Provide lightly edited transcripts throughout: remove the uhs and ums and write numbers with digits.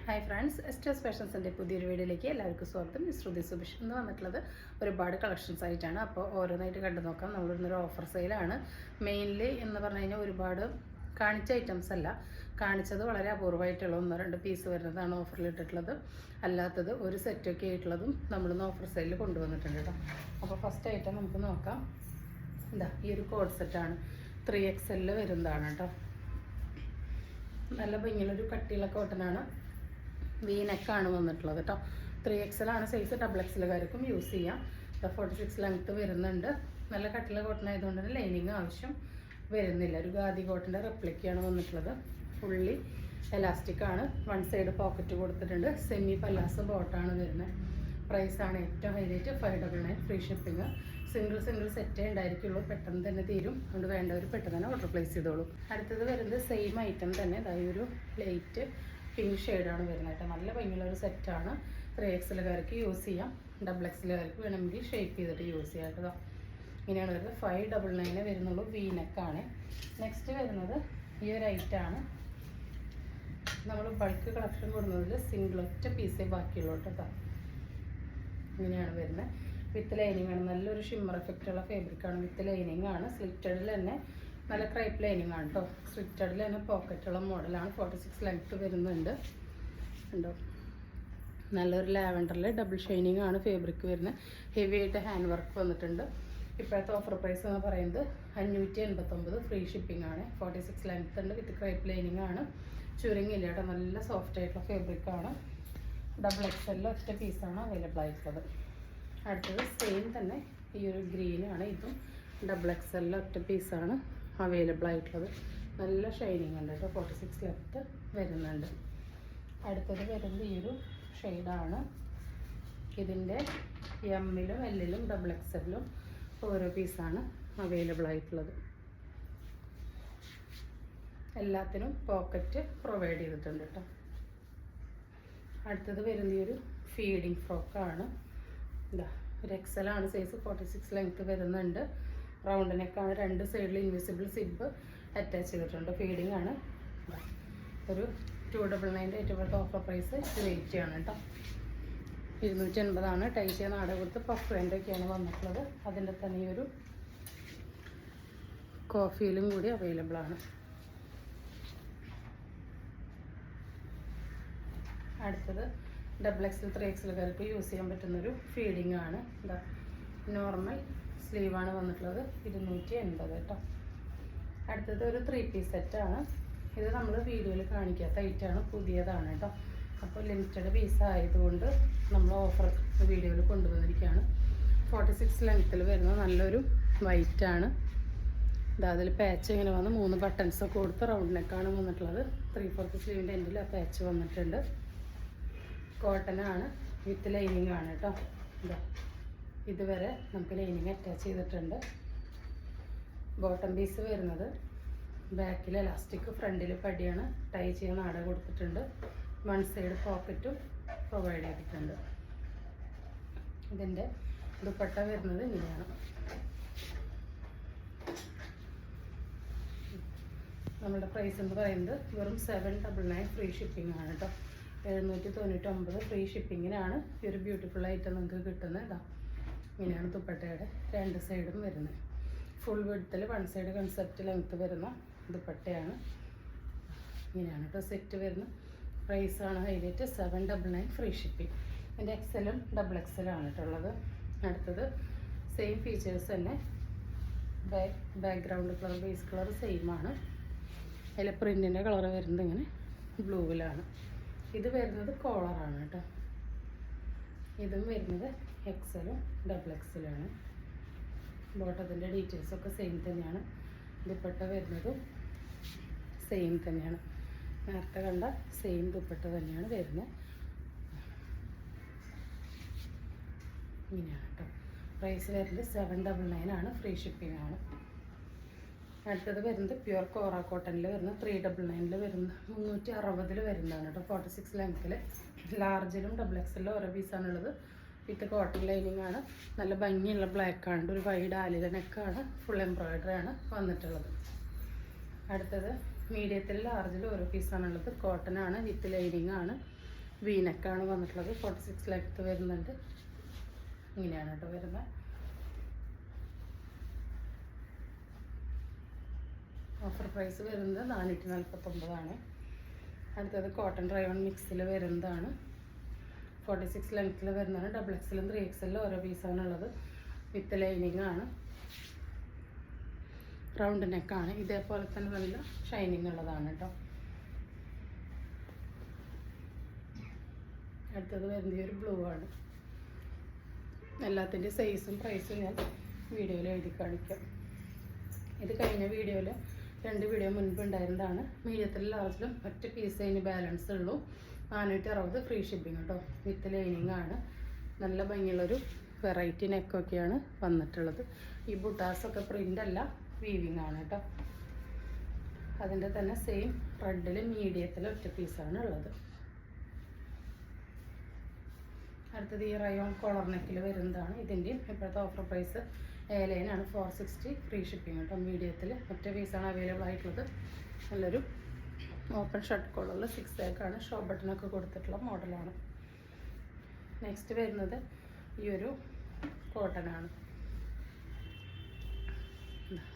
Hi friends, എസ്റ്റേഴ്സ് ഫാഷൻസിൻ്റെ പുതിയൊരു വീഡിയോയിലേക്ക് എല്ലാവർക്കും സ്വാഗതം. ശ്രുതി സുബിഷ് എന്ന് വന്നിട്ടുള്ളത് ഒരുപാട് കളക്ഷൻസ് ആയിട്ടാണ്. അപ്പോൾ ഓരോന്നായിട്ട് കണ്ടു നോക്കാം. നമ്മളിന്നൊരു ഓഫർ സെയിലാണ്. മെയിൻലി എന്ന് പറഞ്ഞു കഴിഞ്ഞാൽ ഒരുപാട് കാണിച്ച ഐറ്റംസ് അല്ല, കാണിച്ചത് വളരെ അപൂർവമായിട്ടുള്ള 1-2 പീസ് വരുന്നതാണ് ഓഫറിൽ ഇട്ടിട്ടുള്ളത്. അല്ലാത്തത് ഒരു സെറ്റൊക്കെ ആയിട്ടുള്ളതും നമ്മളിന്ന് ഓഫർ സെയിലിൽ കൊണ്ടുവന്നിട്ടുണ്ട് കേട്ടോ. അപ്പോൾ ഫസ്റ്റ് ഐറ്റം നമുക്ക് നോക്കാം. എന്താ ഈ ഒരു കോഡ് സെറ്റാണ്, 3XL വരുന്നതാണ് കേട്ടോ. നല്ല ഭംഗിയുള്ളൊരു കട്ടിയുള്ള കോട്ടനാണ്, വീനെക്കാണ് വന്നിട്ടുള്ളത് കേട്ടോ. 3XL ആണ് സൈസ്, XXLകാർക്കും യൂസ് ചെയ്യാം. 46 ലെങ്ത്ത് വരുന്നുണ്ട്. നല്ല കട്ടിയുള്ള കോട്ടൺ ആയതുകൊണ്ട് തന്നെ ലൈനിങ് ആവശ്യം വരുന്നില്ല. ഒരു ഖാദി കോട്ടൻ്റെ റെപ്ലിക്കയാണ് വന്നിട്ടുള്ളത്. ഫുള്ളി എലാസ്റ്റിക് ആണ്. വൺ സൈഡ് പോക്കറ്റ് കൊടുത്തിട്ടുണ്ട്. സെമി പല്ലാസ് ബോട്ടാണ് വരുന്നത്. പ്രൈസാണ് ഏറ്റവും ഹൈലൈറ്റ്, 599 ഫ്രീ ഷിപ്പിംഗ്. സിംഗിൾ സെറ്റേ ഉണ്ടായിരിക്കുള്ളൂ, പെട്ടെന്ന് തന്നെ തീരും. അതുകൊണ്ട് വേണ്ടവർ പെട്ടെന്ന് തന്നെ ഓർഡർ പ്ലേസ് ചെയ്തോളൂ. അടുത്തത് വരുന്നത് സെയിം ഐറ്റം തന്നെ, അതായത് ഒരു ലൈറ്റ് പിങ്ക് ഷെയ്ഡാണ് വരുന്നത് കേട്ടോ. നല്ല ഭംഗിയുള്ള ഒരു സെറ്റാണ്. 3XLകാർക്ക് യൂസ് ചെയ്യാം, XXLകാർക്ക് വേണമെങ്കിൽ ഷേപ്പ് ചെയ്തിട്ട് യൂസ് ചെയ്യാം കേട്ടോ. ഇങ്ങനെയാണ് വരുന്നത്. 599 വരുന്നുള്ളൂ. വീനെക്കാണ്. നെക്സ്റ്റ് വരുന്നത് ഈ ഒരു ഐറ്റാണ്. നമ്മൾ ബൾക്ക് കളക്ഷൻ കൊടുക്കുന്നതിൽ സിംഗിൾ ഒറ്റ പീസേ ബാക്കിയുള്ളൂ കേട്ടോ. ഇങ്ങനെയാണ് വരുന്നത്. വിത്ത് ലൈനിങ് ആണ്. നല്ലൊരു ഷിമ്മർ എഫക്റ്റ് ഉള്ള ഫാബ്രിക്കാണ്. വിത്ത് ലൈനിങ് ആണ്. സ്ലിറ്റഡിൽ തന്നെ നല്ല ക്രൈപ്പ് ലൈനിങ് ആണ് കേട്ടോ. സ്ലിറ്റഡിൽ തന്നെ പോക്കറ്റുള്ള മോഡലാണ്. 46 ലെങ്ത്ത് വരുന്നുണ്ട് ഉണ്ടോ. നല്ലൊരു ലാവൻഡറിൽ ഡബിൾ ഷൈനിങ് ആണ് ഫാബ്രിക് വരുന്നത്. ഹെവി ആയിട്ട് ഹാൻഡ് വർക്ക് വന്നിട്ടുണ്ട്. ഇപ്പോഴത്തെ ഓഫർ പ്രൈസ് എന്ന് പറയുന്നത് 589 ഫ്രീ ഷിപ്പിംഗ് ആണ്. 46 ലെങ്ത്ത് ഉണ്ട്. വിത്ത് ക്രൈപ്പ് ലൈനിങ് ആണ്. ചുരുങ്ങില്ല കേട്ടോ. നല്ല സോഫ്റ്റ് ആയിട്ടുള്ള ഫാബ്രിക്കാണ്. XXL ഒറ്റ പീസാണ് അവൈലബിൾ ആയിട്ടുള്ളത്. അടുത്തത് സെയിം തന്നെ ഈ ഒരു ഗ്രീനാണ്. ഇതും XXL ഒറ്റ പീസാണ് അവൈലബിൾ ആയിട്ടുള്ളത്. നല്ല ഷൈനിങ് ഉണ്ട് കേട്ടോ. 46 ലെങ്ത്ത് വരുന്നുണ്ട്. അടുത്തത് വരുന്നത് ഈ ഒരു ഷെയ്ഡാണ്. ഇതിൻ്റെ എമ്മിലും എല്ലിലും XXLലും ഓരോ പീസാണ് അവൈലബിൾ ആയിട്ടുള്ളത്. എല്ലാത്തിനും പോക്കറ്റ് പ്രൊവൈഡ് ചെയ്തിട്ടുണ്ട് കേട്ടോ. അടുത്തത് വരുന്ന ഈ ഒരു ഫീഡിങ് ഫ്രോക്കാണ്. ഇതാ ഒരു XL ആണ് സൈസ്. 46 ലെങ്ത്ത് വരുന്നുണ്ട്. റൗണ്ട് നെക്കാണ്. 2 സൈഡിൽ ഇൻവിസിബിൾ സിബ് അറ്റാച്ച് ചെയ്തിട്ടുണ്ട്. ഫീഡിങ് ആണ്. ഒരു 299 ഏറ്റവും ഓഫർ പ്രൈസ് 280 ആണ് കേട്ടോ. 280 ടൈ ചെയ്യാൻ നാടക കൊടുത്ത് പഫ് വേണ്ടൊക്കെയാണ് വന്നിട്ടുള്ളത്. അതിൻ്റെ തന്നെ ഈ ഒരു കോഫിയിലും കൂടി അവൈലബിൾ ആണ്. അടുത്തത് XXL 3XLകാർക്ക് യൂസ് ചെയ്യാൻ പറ്റുന്നൊരു ഫീഡിങ് ആണ്. എന്താ നോർമൽ സ്ലീവാണ് വന്നിട്ടുള്ളത്. 280 കേട്ടോ. അടുത്തത് ഒരു 3 പീസ് സെറ്റാണ്. ഇത് നമ്മൾ വീഡിയോയിൽ കാണിക്കാത്ത ഐറ്റമാണ്, പുതിയതാണ് കേട്ടോ. അപ്പോൾ ലിമിറ്റഡ് പീസ് ആയതുകൊണ്ട് നമ്മൾ ഓഫർ വീഡിയോയിൽ കൊണ്ടുവന്നിരിക്കുകയാണ്. 46 ലെങ്ത്തിൽ വരുന്ന നല്ലൊരു വൈറ്റാണ്. ഇതാ അതിൽ പാച്ച് ഇങ്ങനെ വന്ന് 3 ബട്ടൺസൊക്കെ കൊടുത്ത് റൗണ്ട് നെക്കാണ് വന്നിട്ടുള്ളത്. 3/4 സ്ലീവിൻ്റെ എൻഡിൽ ആ പാച്ച് വന്നിട്ടുണ്ട്. കോട്ടനാണ്. വിത്ത് ലൈനിങ് ആണ് കേട്ടോ. ഇതാ ഇതുവരെ നമുക്ക് ലൈനിങ് അറ്റാച്ച് ചെയ്തിട്ടുണ്ട്. ബോട്ടം പീസ് വരുന്നത് ബാക്കിൽ എലാസ്റ്റിക്, ഫ്രണ്ടിൽ പടിയാണ്. ടൈ ചെയ്യാൻ നാട കൊടുത്തിട്ടുണ്ട്. വൺ സൈഡ് പോക്കറ്റും പ്രൊവൈഡ് ചെയ്തിട്ടുണ്ട്. ഇതിൻ്റെ ദുപ്പട്ട വരുന്നത് ഇങ്ങനെയാണ്. നമ്മുടെ പ്രൈസ് എന്ന് പറയുന്നത് വെറും 799 ഫ്രീ ഷിപ്പിംഗ് ആണ് കേട്ടോ. 799 ഫ്രീ ഷിപ്പിങ്ങിനാണ് ഈ ഒരു ബ്യൂട്ടിഫുൾ ഐറ്റം നിങ്ങൾക്ക് കിട്ടുന്നത്. ഇതാ ഇങ്ങനെയാണ് ദുപ്പട്ടയുടെ 2 സൈഡും വരുന്നത്. ഫുൾ വിഡ്ത്തിൽ 1 സൈഡ് കൺസെപ്റ്റ് ലെങ്ത്ത് വരുന്ന ദുപ്പട്ടയാണ്. ഇങ്ങനെയാണ് കേട്ടോ സെറ്റ് വരുന്നത്. പ്രൈസാണ് ഹൈലൈറ്റ്, 799 ഫ്രീ ഷിപ്പിംഗ്. എൻ്റെ XLും XXL ആണ് കേട്ടുള്ളത്. അടുത്തത് സെയിം ഫീച്ചേഴ്സ് തന്നെ. Background colour, base colour same ആണ്. അതിൽ പ്രിൻറ്റിൻ്റെ കളർ വരുന്നത് ഇങ്ങനെ ബ്ലൂവിലാണ്. ഇത് വരുന്നത് കോളറാണ് കേട്ടോ. ഇതും വരുന്നത് XLും XXLാണ്. ബോട്ടത്തിൻ്റെ ഡീറ്റെയിൽസൊക്കെ സെയിം തന്നെയാണ്. ദുപ്പട്ട വരുന്നതും സെയിം തന്നെയാണ്. നേരത്തെ കണ്ട സെയിം ദുപ്പട്ട തന്നെയാണ് വരുന്നത്. ഇങ്ങനെയാണ് കേട്ടോ. പ്രൈസ് വരുന്നത് 799 ആണ്. ഫ്രീ ഷിപ്പിംഗ് ആണ്. അടുത്തത് വരുന്നത് പ്യുവർ കോറ കോട്ടണിൽ വരുന്ന 399 വരുന്ന 360 വരുന്നതാണ് കേട്ടോ. 46 ലെങ്ത്തിൽ ലാർജിലും XXLിലും ഓരോ പീസാണുള്ളത്. വിത്ത് കോട്ടൺ ലൈനിങ് ആണ്. നല്ല ഭംഗിയുള്ള ബ്ലാക്കാണ്. ഒരു വൈഡ് ആലില നെക്കാണ്. ഫുൾ എംബ്രോയിഡറി ആണ് വന്നിട്ടുള്ളത്. അടുത്തത് മീഡിയത്തിൽ ലാർജിൽ ഓരോ പീസാണുള്ളത്. കോട്ടൺ ആണ്. വിത്ത് ലൈനിങ് ആണ്. വീനക്കാണ് വന്നിട്ടുള്ളത്. 46 ലെങ്ത് വരുന്നുണ്ട്. ഇങ്ങനെയാണ് കേട്ടോ വരുന്നത്. ഓഫർ പ്രൈസ് വരുന്നത് 449 അടുത്തത് കോട്ടൺ റയോൺ മിക്സിൽ വരുന്നതാണ്. 46 ലെങ്ത്തിൽ വരുന്നതാണ്. XXL 3XL ഓരോ പീസാണുള്ളത്. വിത്ത് ലൈനിങ് ആണ്. റൗണ്ട് നെക്കാണ്. ഇതേപോലെ തന്നെ നല്ല ഷൈനിങ് ഉള്ളതാണ് കേട്ടോ. അടുത്തത് വരുന്നത് ഒരു ബ്ലൂ ആണ്. എല്ലാത്തിൻ്റെ സൈസും പ്രൈസും ഞാൻ വീഡിയോയിൽ എഴുതി കാണിക്കാം. ഇത് കഴിഞ്ഞ വീഡിയോയിൽ 2 വീഡിയോ മുൻപ് ഉണ്ടായിരുന്നതാണ്. മീഡിയത്തിലും ലാർജിലും ഒറ്റ പീസ് അതിന് ബാലൻസ് ഉള്ളൂ. 460 ഫ്രീ ഷിപ്പിംഗ് കേട്ടോ. വിത്ത് ലൈനിങ് ആണ്. നല്ല ഭംഗിയുള്ളൊരു വെറൈറ്റി നെക്കൊക്കെയാണ് വന്നിട്ടുള്ളത്. ഈ ബുട്ടാസൊക്കെ പ്രിൻ്റ് അല്ല, വീവിങ് ആണ് കേട്ടോ. അതിൻ്റെ തന്നെ സെയിം റെഡിൽ മീഡിയത്തിൽ ഒറ്റ പീസാണ് ഉള്ളത്. അടുത്തത് ഈ റയോൺ കോളർ നെക്കിൽ വരുന്നതാണ്. ഇതിൻ്റെയും ഇപ്പോഴത്തെ ഓഫർ പ്രൈസ് A-ലൈനാണ്. 460 ഫ്രീ ഷിപ്പിംഗ് കേട്ടോ. മീഡിയത്തിൽ ഒറ്റ പീസാണ് അവൈലബിൾ ആയിട്ടുള്ളത്. നല്ലൊരു ഓപ്പൺ ഷർട്ട് കോളറിൽ 6 ആണ്. ഷോ ബട്ടണൊക്കെ കൊടുത്തിട്ടുള്ള മോഡലാണ്. നെക്സ്റ്റ് വരുന്നത് ഈ ഒരു കോട്ടൺ ആണ്.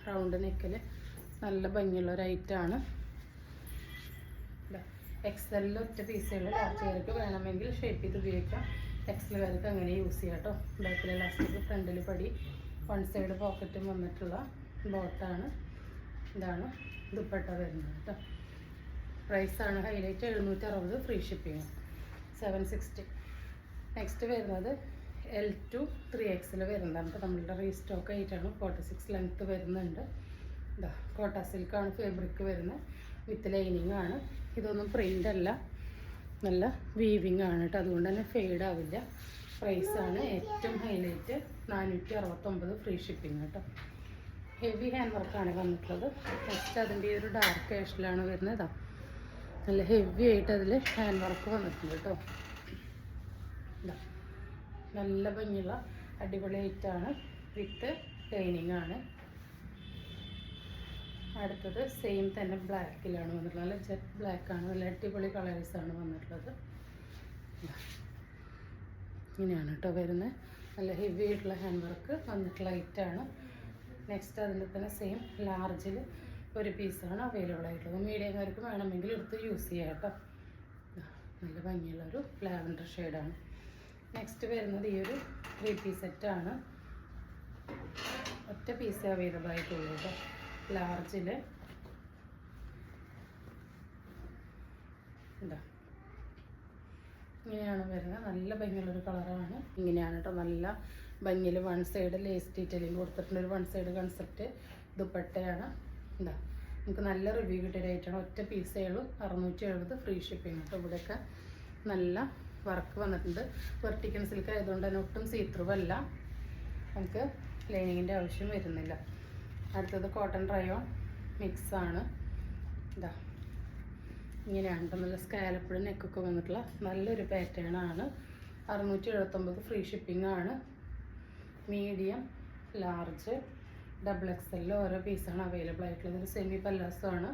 റൗണ്ട് നെക്കിൽ നല്ല ഭംഗിയുള്ള ഒരു ഐറ്റാണ്. XL ഒറ്റ പീസുകൾ ലാർജുകാർക്ക് വേണമെങ്കിൽ ഷേപ്പ് ചെയ്ത് ഉപയോഗിക്കാം. XL-കാർക്ക് അങ്ങനെ യൂസ് ചെയ്യാം കേട്ടോ. ബാക്കിൽ ഇലാസ്റ്റിക്, ഫ്രണ്ടിൽ പടി, 1 സൈഡ് പോക്കറ്റും വന്നിട്ടുള്ള ബോട്ടാണ്. ഇതാണ് ദുപ്പട്ട വരുന്നത് കേട്ടോ. പ്രൈസാണ് ഹൈലൈറ്റ് 760 ഫ്രീ ഷിപ്പിംഗ് 760. നെക്സ്റ്റ് വരുന്നത് L to 3XL വരുന്നതാണ് കേട്ടോ. നമ്മളുടെ റീസ്റ്റോക്ക് ആയിട്ടാണ്. 46 ലെങ്ത്ത് വരുന്നുണ്ട്. ഇതാ കോട്ട സിൽക്കാണ് ഫാബ്രിക് വരുന്നത്. വിത്ത് ലൈനിങ് ആണ്. ഇതൊന്നും പ്രിൻ്റ് അല്ല, നല്ല വീവിങ് ആണ് കേട്ടോ. അതുകൊണ്ട് തന്നെ ഫെയ്ഡ് ആവില്ല. പ്രൈസാണ് ഏറ്റവും ഹൈലൈറ്റ് 469 ഫ്രീ ഷിപ്പിംഗ് കേട്ടോ. ഹെവി ഹാൻഡ് വർക്കാണ് വന്നിട്ടുള്ളത്. നെക്സ്റ്റ് അതിൻ്റെ ഒരു ഡാർക്ക് ആഷിലാണ് വരുന്നത്. ഇതാ നല്ല ഹെവി ആയിട്ട് അതിൽ ഹാൻഡ് വർക്ക് വന്നിട്ടുണ്ട് കേട്ടോ. ഇതാ നല്ല ഭംഗിയുള്ള അടിപൊളി ഐറ്റാണ്. വിത്ത് ലൈനിങ് ആണ്. അടുത്തത് സെയിം തന്നെ ബ്ലാക്കിലാണ് വന്നിട്ടുള്ളത്. നല്ല ജെറ്റ് ബ്ലാക്കാണ്. നല്ല അടിപൊളി കളേഴ്സാണ് വന്നിട്ടുള്ളത്. ഇങ്ങനെയാണ് കേട്ടോ വരുന്നത്. നല്ല ഹെവി ആയിട്ടുള്ള ഹാൻഡ് വർക്ക് വന്നിട്ടുള്ള ഐറ്റാണ്. നെക്സ്റ്റ് അതിൻ്റെ തന്നെ സെയിം ലാർജിൽ ഒരു പീസാണ് അവൈലബിൾ ആയിട്ടുള്ളത്. മീഡിയംകാർക്ക് വേണമെങ്കിൽ എടുത്ത് യൂസ് ചെയ്യാം കേട്ടോ. നല്ല ഭംഗിയുള്ളൊരു ലാവൻഡർ ഷെയ്ഡാണ്. നെക്സ്റ്റ് വരുന്നത് ഈ ഒരു 3 പീസ് സെറ്റാണ്. ഒറ്റ പീസ് അവൈലബിൾ ആയിട്ടുള്ളൂ കേട്ടോ. ലാർജിൽ ഇതാ ഇങ്ങനെയാണ് വരുന്നത്. നല്ല ഭംഗിയുള്ളൊരു കളറാണ്. ഇങ്ങനെയാണ് കേട്ടോ. നല്ല ഭംഗിയിൽ 1 സൈഡ് ലേസ് ഡീറ്റെയിലിംഗ് കൊടുത്തിട്ടുണ്ട്. ഒരു 1 സൈഡ് കൺസെപ്റ്റ് ദുപ്പട്ടയാണ്. ഇതാ നമുക്ക് നല്ല റിവ്യൂ കിട്ടിയതായിട്ടാണ്. ഒറ്റ പീസേ ഉള്ളൂ. 670 ഫ്രീ ഷിപ്പിംഗ് കേട്ടോ. ഇവിടെയൊക്കെ നല്ല വർക്ക് വന്നിട്ടുണ്ട്. വെർട്ടിക്കൽ സിൽക്ക് ആയതുകൊണ്ട് തന്നെ ഒട്ടും സീത്രൂ അല്ല. നമുക്ക് ലൈനിങ്ങിൻ്റെ ആവശ്യം വരുന്നില്ല. അടുത്തത് കോട്ടൺ റയോൺ മിക്സാണ്. ഇതാ ഇങ്ങനെയാണ് കേട്ടോ. നല്ല സ്കാലപ്പിഡ് നെക്കൊക്കെ വന്നിട്ടുള്ള നല്ലൊരു പാറ്റേൺ ആണ്. 679 ഫ്രീ ഷിപ്പിംഗ് ആണ്. മീഡിയം, ലാർജ്, XXL ഓരോ പീസാണ് അവൈലബിൾ ആയിട്ടുള്ളത്. ഒരു സെമി പല്ലാസമാണ്.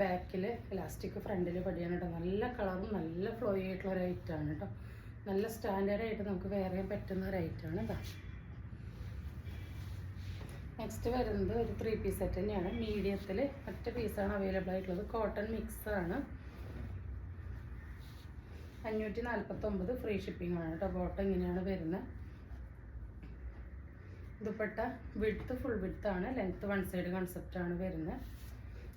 ബാക്കിൽ ഇലാസ്റ്റിക്, ഫ്രണ്ടിൽ പടിയാണ് കേട്ടോ. നല്ല കളറും നല്ല ഫ്ലോ ആയിട്ടുള്ള ഒരു ഐറ്റാണ് കേട്ടോ. നല്ല സ്റ്റാൻഡേർഡായിട്ട് നമുക്ക് വെയർ ചെയ്യാൻ പറ്റുന്ന ഒരു ഐറ്റാണ് ഇതാ. നെക്സ്റ്റ് വരുന്നത് ഒരു 3 പീസ് സെറ്റ് തന്നെയാണ്. മീഡിയത്തിൽ ഒറ്റ പീസാണ് അവൈലബിൾ ആയിട്ടുള്ളത്. കോട്ടൺ മിക്സാണ്. 549 ഫ്രീ ഷിപ്പിംഗ് ആണ് കേട്ടോ. ബോട്ടം ഇങ്ങനെയാണ് വരുന്നത്. ദുപ്പട്ട വിഡ്ത്ത് ഫുൾ വിഡ്ത്താണ്. ലെങ്ത്ത് 1 സൈഡ് കൺസെപ്റ്റാണ് വരുന്നത്.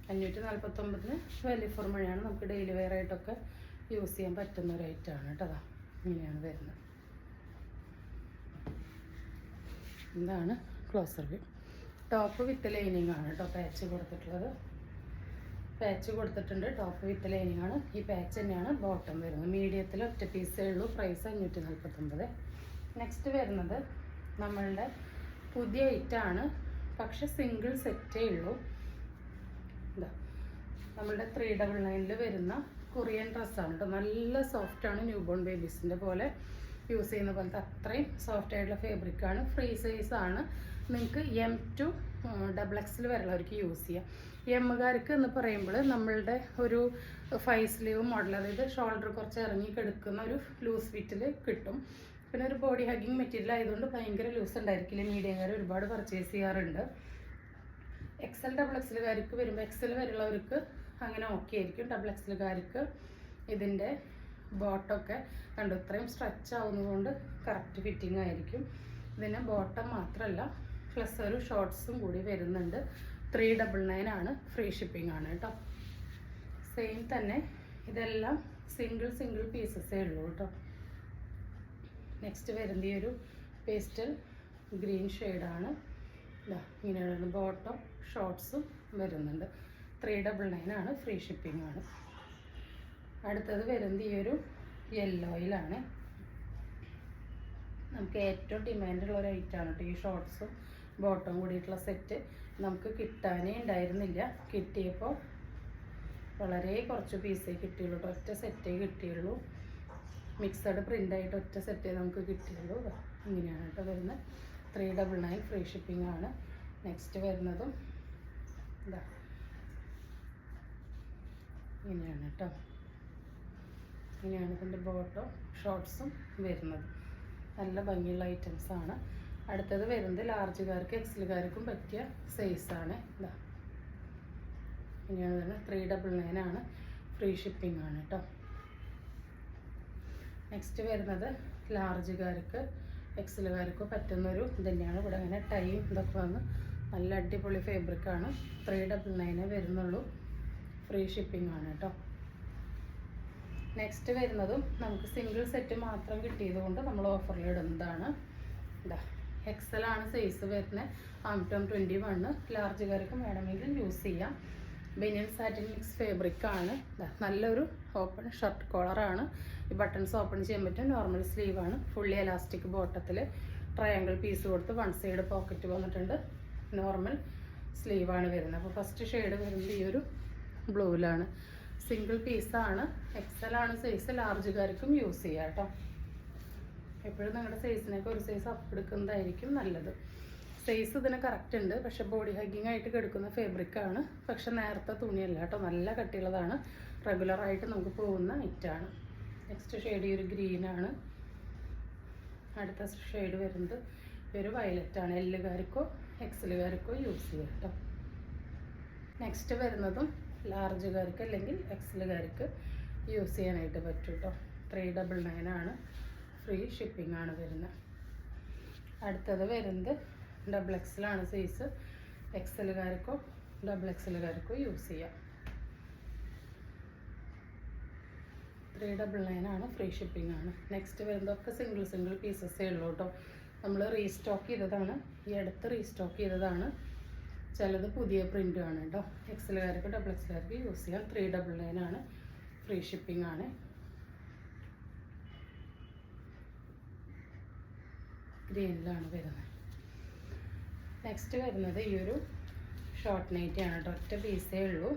549 വലിയ ഫോർമയാണ്. നമുക്ക് ഡെയിലി വെയർ ആയിട്ടൊക്കെ യൂസ് ചെയ്യാൻ പറ്റുന്ന ഒരു ഐറ്റാണ് കേട്ടോ. അതാ ഇങ്ങനെയാണ് വരുന്നത്. ഇതാണ് closer view. Top with lining ആണ് കേട്ടോ. പാച്ച് കൊടുത്തിട്ടുള്ളത്. പാച്ച് കൊടുത്തിട്ടുണ്ട്. ടോപ്പ് വിത്ത് ലൈനിങ് ആണ്. ഈ പാച്ച് തന്നെയാണ് ബോട്ടം വരുന്നത്. മീഡിയത്തിൽ ഒറ്റ പീസേ ഉള്ളൂ. പ്രൈസ് 549. നെക്സ്റ്റ് വരുന്നത് നമ്മളുടെ പുതിയ ഐറ്റാണ്. പക്ഷെ സിംഗിൾ സെറ്റേ ഉള്ളൂ. ഇതാ നമ്മളുടെ 399 വരുന്ന കൊറിയൻ ഡ്രസ്സാണ് കേട്ടോ. നല്ല സോഫ്റ്റാണ്. ന്യൂ ബോൺ ബേബീസിൻ്റെ പോലെ യൂസ് ചെയ്യുന്ന പോലത്തെ അത്രയും സോഫ്റ്റ് ആയിട്ടുള്ള ഫാബ്രിക്കാണ്. ഫ്രീ സൈസാണ്. നിങ്ങൾക്ക് M to XXL വരെയുള്ളവർക്ക് യൂസ് ചെയ്യാം. എമ്മുകാർക്ക് എന്ന് പറയുമ്പോൾ നമ്മളുടെ ഒരു 5 സ്ലീവ് മോഡൽ, അതായത് ഷോൾഡർ കുറച്ച് ഇറങ്ങി കിടക്കുന്ന ഒരു ലൂസ് ഫിറ്റിൽ കിട്ടും. പിന്നെ ഒരു ബോഡി ഹഗ്ഗിങ് മെറ്റീരിയൽ ആയതുകൊണ്ട് ഭയങ്കര ലൂസ് ഉണ്ടായിരിക്കില്ല. മീഡിയംകാർ ഒരുപാട് പർച്ചേസ് ചെയ്യാറുണ്ട്. XL XXLകാർക്ക് വരുമ്പോൾ XL വരെയുള്ളവർക്ക് അങ്ങനെ ഓക്കെ ആയിരിക്കും. XXLകാർക്ക് ഇതിൻ്റെ ബോട്ടമൊക്കെ കണ്ടു ഇത്രയും സ്ട്രെച്ച് ആവുന്നതുകൊണ്ട് കറക്റ്റ് ഫിറ്റിംഗ് ആയിരിക്കും. ഇതിന് ബോട്ടം മാത്രമല്ല പ്ലസ് ഒരു ഷോർട്ട്സും കൂടി വരുന്നുണ്ട്. 399 ആണ്, ഫ്രീ ഷിപ്പിംഗ് ആണ് കേട്ടോ. സെയിം തന്നെ ഇതെല്ലാം സിംഗിൾ പീസസേ ഉള്ളൂ കേട്ടോ. നെക്സ്റ്റ് വരുന്ന ഈ ഒരു പേസ്റ്റൽ ഗ്രീൻ ഷെയ്ഡാണ്. ഇങ്ങനെയാണ് ബോട്ടം ഷോർട്ട്സും വരുന്നുണ്ട്. 399 ആണ്, ഫ്രീ ഷിപ്പിംഗ് ആണ്. അടുത്തത് വരുന്നത് ഈ ഒരു യെല്ലോയിലാണ്. നമുക്ക് ഏറ്റവും ഡിമാൻഡുള്ള ഒരു ഐറ്റമാണ് കേട്ടോ ഈ ഷോർട്ട്സും ബോട്ടം കൂടിയിട്ടുള്ള സെറ്റ്. നമുക്ക് കിട്ടാനേ ഉണ്ടായിരുന്നില്ല. കിട്ടിയപ്പോൾ വളരെ കുറച്ച് പീസേ കിട്ടിയുള്ളൂ കേട്ടോ. ഒറ്റ സെറ്റേ കിട്ടിയുള്ളൂ. മിക്സഡ് പ്രിൻ്റായിട്ട് ഒറ്റ സെറ്റേ നമുക്ക് കിട്ടിയുള്ളൂ. ഇങ്ങനെയാണ് കേട്ടോ വരുന്നത്. 399 ഫ്രീ ഷിപ്പിംഗ് ആണ്. നെക്സ്റ്റ് വരുന്നതും ഇതാ ഇങ്ങനെയാണ് കേട്ടോ. ഇങ്ങനെയാണ് ഇതിൻ്റെ ബോട്ടോ ഷോർട്ട്സും വരുന്നത്. നല്ല ഭംഗിയുള്ള ഐറ്റംസാണ്. അടുത്തത് വരുന്നത് ലാർജുകാർക്ക് XLകാർക്കും പറ്റിയ സൈസാണ്. ഇതാ ഇങ്ങനെയാണ് വരുന്നത്. 399 ആണ്, ഫ്രീ ഷിപ്പിംഗ് ആണ് കേട്ടോ. നെക്സ്റ്റ് വരുന്നത് ലാർജുകാർക്ക് XLകാർക്കും പറ്റുന്നൊരു തന്നെയാണ്. ഇവിടെ അങ്ങനെ ടൈം ഇതൊക്കെ വന്ന് നല്ല അടിപൊളി ഫാബ്രിക്കാണ്. 399 വരുന്നുള്ളൂ, ഫ്രീ ഷിപ്പിംഗ് ആണ് കേട്ടോ. നെക്സ്റ്റ് വരുന്നതും നമുക്ക് സിംഗിൾ സെറ്റ് മാത്രം കിട്ടിയത് കൊണ്ട് നമ്മൾ ഓഫറിൽ ഇടുന്നതാണ്. ഇതാ XL ആണ് സൈസ് വരുന്നത്. ആംറ്റോം 21. ലാർജുകാർക്കും വേണമെങ്കിൽ യൂസ് ചെയ്യാം. ബനിയൻ സാറ്റിൻ മിക്സ് ഫാബ്രിക്കാണ്. നല്ലൊരു ഓപ്പൺ ഷർട്ട് കോളറാണ്. ഈ ബട്ടൺസ് ഓപ്പൺ ചെയ്യാൻ പറ്റും. നോർമൽ സ്ലീവാണ്. ഫുള്ളി എലാസ്റ്റിക് ബോട്ടത്തിൽ ട്രയാങ്കിൾ പീസ് കൊടുത്ത് 1 സൈഡ് പോക്കറ്റ് വന്നിട്ടുണ്ട്. നോർമൽ സ്ലീവാണ് വരുന്നത്. അപ്പോൾ ഫസ്റ്റ് ഷെയ്ഡ് വരുന്നത് ഈ ഒരു ബ്ലൂവിലാണ്. സിംഗിൾ പീസാണ്. XL ആണ് സൈസ്. ലാർജുകാർക്കും യൂസ് ചെയ്യാം കേട്ടോ. എപ്പോഴും നിങ്ങളുടെ സൈസിനൊക്കെ ഒരു സൈസ് അപ്പ് എടുക്കുന്നതായിരിക്കും നല്ലത്. സൈസ് ഇതിന് കറക്റ്റ് ഉണ്ട്. പക്ഷെ ബോഡി ഹഗ്ഗിങ് ആയിട്ട് കിടക്കുന്ന ഫാബ്രിക്കാണ്. പക്ഷെ നേരത്തെ തുണിയല്ല കേട്ടോ. നല്ല കട്ടിയുള്ളതാണ്. റെഗുലറായിട്ട് നമുക്ക് പോകുന്ന ഐറ്റാണ്. നെക്സ്റ്റ് ഷെയ്ഡ് ഈ ഒരു ഗ്രീനാണ്. അടുത്ത ഷെയ്ഡ് വരുന്നത് ഈ ഒരു വയലറ്റാണ്. Lകാർക്കോ XLകാർക്കോ യൂസ് ചെയ്യാം കേട്ടോ. നെക്സ്റ്റ് വരുന്നതും ലാർജുകാർക്ക് അല്ലെങ്കിൽ XLകാർക്ക് യൂസ് ചെയ്യാനായിട്ട് പറ്റും കേട്ടോ. 399 ആണ്, ഫ്രീ ഷിപ്പിംഗ് ആണ് വരുന്നത്. അടുത്തത് വരുന്നത് XXL ആണ് സൈസ്. XLകാർക്കോ XXLകാർക്കോ യൂസ് ചെയ്യാം. 399 ആണ്, ഫ്രീ ഷിപ്പിംഗ് ആണ്. നെക്സ്റ്റ് വരുന്നതൊക്കെ സിംഗിൾ പീസസേ ഉള്ളൂ കേട്ടോ. നമ്മൾ റീസ്റ്റോക്ക് ചെയ്തതാണ്. ഈ അടുത്ത് റീസ്റ്റോക്ക് ചെയ്തതാണ്. ചിലത് പുതിയ പ്രിൻ്റുമാണ് കേട്ടോ. XLകാർക്ക് XXLകാർക്ക് യൂസ് ചെയ്യാം. 399 ആണ്, ഫ്രീ ഷിപ്പിംഗ് ആണ്. ഗ്രീനിലാണ് വരുന്നത്. നെക്സ്റ്റ് വരുന്നത് ഈ ഒരു ഷോർട്ട് നൈറ്റിയാണ് കേട്ടോ. ഒറ്റ പീസേ ഉള്ളൂ.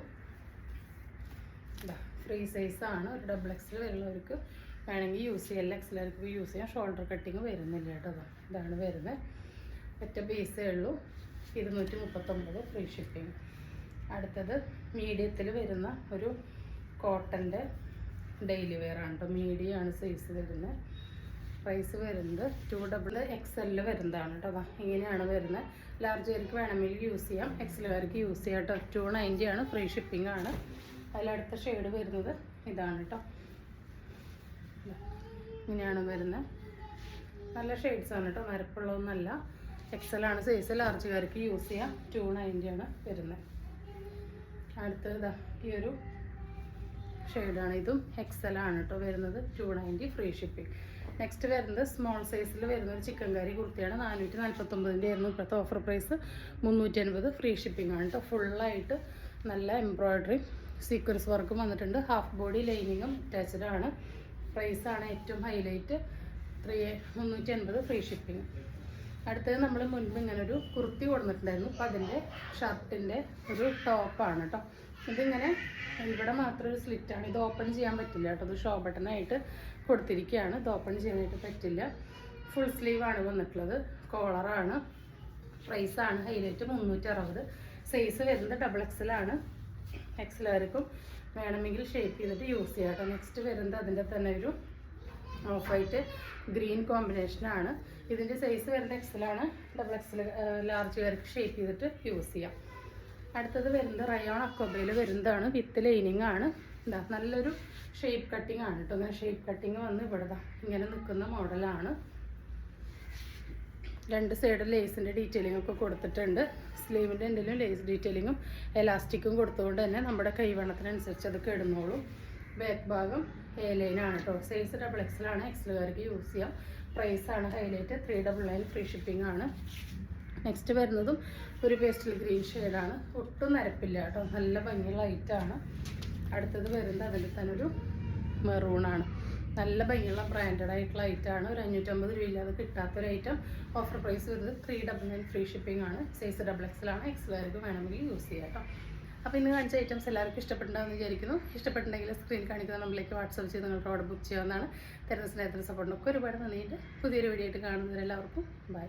ഫ്രീ സൈസാണ്. ഒരു XXL വരുന്നവർക്ക് വേണമെങ്കിൽ യൂസ് ചെയ്യാം. XLകാർക്ക് യൂസ് ചെയ്യാം. ഷോൾഡർ കട്ടിങ് വരുന്നില്ല കേട്ടോ. ഇതാണ് വരുന്നത്. ഒറ്റ പീസേ ഉള്ളൂ. 239 ഫ്രീ ഷിപ്പിംഗ്. അടുത്തത് മീഡിയത്തിൽ വരുന്ന ഒരു കോട്ടൻ്റെ ഡെയിലി വെയർ ആണ് കേട്ടോ. മീഡിയമാണ് സൈസ് വരുന്നത്. പ്രൈസ് വരുന്നത് 2XL വരുന്നതാണ് കേട്ടോ. ഇങ്ങനെയാണ് വരുന്നത്. ലാർജുകാർക്ക് വേണമെങ്കിൽ യൂസ് ചെയ്യാം. XLകാർക്ക് യൂസ് ചെയ്യാം കേട്ടോ. 290 ആണ്, ഫ്രീ ഷിപ്പിംഗ് ആണ്. അതിലടുത്ത ഷെയ്ഡ് വരുന്നത് ഇതാണ് കേട്ടോ. ഇങ്ങനെയാണ് വരുന്നത്. നല്ല ഷെയ്ഡ്സാണ് കേട്ടോ. മരപ്പുള്ളതൊന്നല്ല. XL ആണ് സൈസ്. ലാർജുകാർക്ക് യൂസ് ചെയ്യാം. 290 ആണ് വരുന്നത്. അടുത്തത് ഈ ഒരു ഷെയ്ഡാണ്. ഇതും XL ആണ് കേട്ടോ വരുന്നത്. 290 ഫ്രീ ഷിപ്പിംഗ്. നെക്സ്റ്റ് വരുന്നത് സ്മോൾ സൈസിൽ വരുന്നത് ചിക്കൻ കറി കുർത്തിയാണ്. 449 ആയിരുന്നു ഇപ്പോഴത്തെ ഓഫർ പ്രൈസ്. 350 ഫ്രീ ഷിപ്പിംഗ് ആണ് കേട്ടോ. ഫുള്ളായിട്ട് നല്ല എംബ്രോയ്ഡറി സീക്വൻസ് വർക്കും വന്നിട്ടുണ്ട്. ഹാഫ് ബോഡി ലൈനിങ്ങും അറ്റാച്ച്ഡ് ആണ്. പ്രൈസാണ് ഏറ്റവും ഹൈലൈറ്റ്. 350 free shipping. അടുത്തത് നമ്മൾ മുൻപ് ഇങ്ങനൊരു കുർത്തി കൊടുത്തിട്ടുണ്ടായിരുന്നു. അപ്പോൾ അതിൻ്റെ ഷർട്ടിൻ്റെ ഒരു ടോപ്പാണ് കേട്ടോ. ഇതിങ്ങനെ ഇവിടെ മാത്രം ഒരു സ്ലിറ്റാണ്. ഇത് ഓപ്പൺ ചെയ്യാൻ പറ്റില്ല കേട്ടോ. ഇത് ഷോ ബട്ടണായിട്ട് കൊടുത്തിരിക്കുകയാണ്. ഇത് ഓപ്പൺ ചെയ്യാനായിട്ട് പറ്റില്ല. ഫുൾ സ്ലീവാണ് വന്നിട്ടുള്ളത്. കോളറാണ്. പ്രൈസാണ് ഹൈലൈറ്റ് 360. സൈസ് വരുന്നത് XXL ആണ്. XLകാർക്കും വേണമെങ്കിൽ ഷേപ്പ് ചെയ്തിട്ട് യൂസ് ചെയ്യാം കേട്ടോ. നെക്സ്റ്റ് വരുന്നത് അതിൻ്റെ തന്നെ ഒരു ഓഫ് വൈറ്റ് ഗ്രീൻ കോമ്പിനേഷനാണ്. ഇതിൻ്റെ സൈസ് വരുന്നത് എക്സലാണ്. Double XL large work shape ചെയ്തിട്ട് യൂസ് ചെയ്യാം. അടുത്തത് വരുന്നത് റയോൺ അക്കോബയിൽ വരുന്നതാണ്. വിത്ത് ലൈനിങ് ആണ്. എന്താ നല്ലൊരു ഷേപ്പ് കട്ടിങ് ആണ് കേട്ടോ. അങ്ങനെ ഷേപ്പ് കട്ടിങ് വന്ന് ഇവിടെ ഇങ്ങനെ നിൽക്കുന്ന മോഡലാണ്. രണ്ട് സൈഡ് ലേസിൻ്റെ ഡീറ്റെയിലിംഗ് ഒക്കെ കൊടുത്തിട്ടുണ്ട്. സ്ലീവിൻ്റെ എന്തെങ്കിലും ലേസ് ഡീറ്റെയിലിങ്ങും എലാസ്റ്റിക്കും കൊടുത്തുകൊണ്ട് തന്നെ നമ്മുടെ കൈവണ്ണത്തിനനുസരിച്ച് അത് കിടന്നോളും. ബാക്ക് ഭാഗം എ ലൈനാണ് കേട്ടോ. സൈസ് ഡബിൾ എക്സലാണ്. എക്സലുകാർക്ക് യൂസ് ചെയ്യാം. പ്രൈസാണ് ഹൈലൈറ്റ് 399 ഫ്രീ ഷിപ്പിംഗ് ആണ്. നെക്സ്റ്റ് വരുന്നതും ഒരു പേസ്റ്റൽ ഗ്രീൻ ഷെയ്ഡാണ്. ഒട്ടും നരപ്പില്ല കേട്ടോ. നല്ല ഭംഗിയുള്ള ഐറ്റാണ്. അടുത്തത് വരുന്നത് അതിൽ തന്നെ ഒരു മെറൂണാണ്. നല്ല ഭംഗിയുള്ള ബ്രാൻഡഡ് ആയിട്ടുള്ള ഐറ്റമാണ്. ഒരു 550 രൂപയില്ലാതെ കിട്ടാത്തൊരു ഐറ്റം. ഓഫർ പ്രൈസ് വരുന്നത് 399 ഫ്രീ ഷിപ്പിംഗ് ആണ്. സൈസ് ഡബിൾ എക്സലാണ്. എക്സലുകാർക്ക് വേണമെങ്കിൽ യൂസ് ചെയ്യാം കേട്ടോ. അപ്പോൾ ഇന്ന് കാണിച്ച ഐറ്റംസ് എല്ലാവർക്കും ഇഷ്ടപ്പെട്ടുണ്ടാകുമെന്ന് വിചാരിക്കുന്നു. ഇഷ്ടപ്പെട്ടുണ്ടെങ്കിൽ സ്ക്രീൻ കാണിക്കുന്ന നമ്പറിലേക്ക് വാട്സപ്പ് ചെയ്ത് നിങ്ങൾക്ക് ഓർഡർ ബുക്ക് ചെയ്യാവുന്നതാണ്. തരുന്ന സ്നേഹത്തിന് സപ്പോർട്ടിനൊക്കെ ഒരുപാട് നന്ദിയുണ്ട്. പുതിയൊരു വീഡിയോ ആയിട്ട് കാണുന്നവരെല്ലാവർക്കും ബൈ.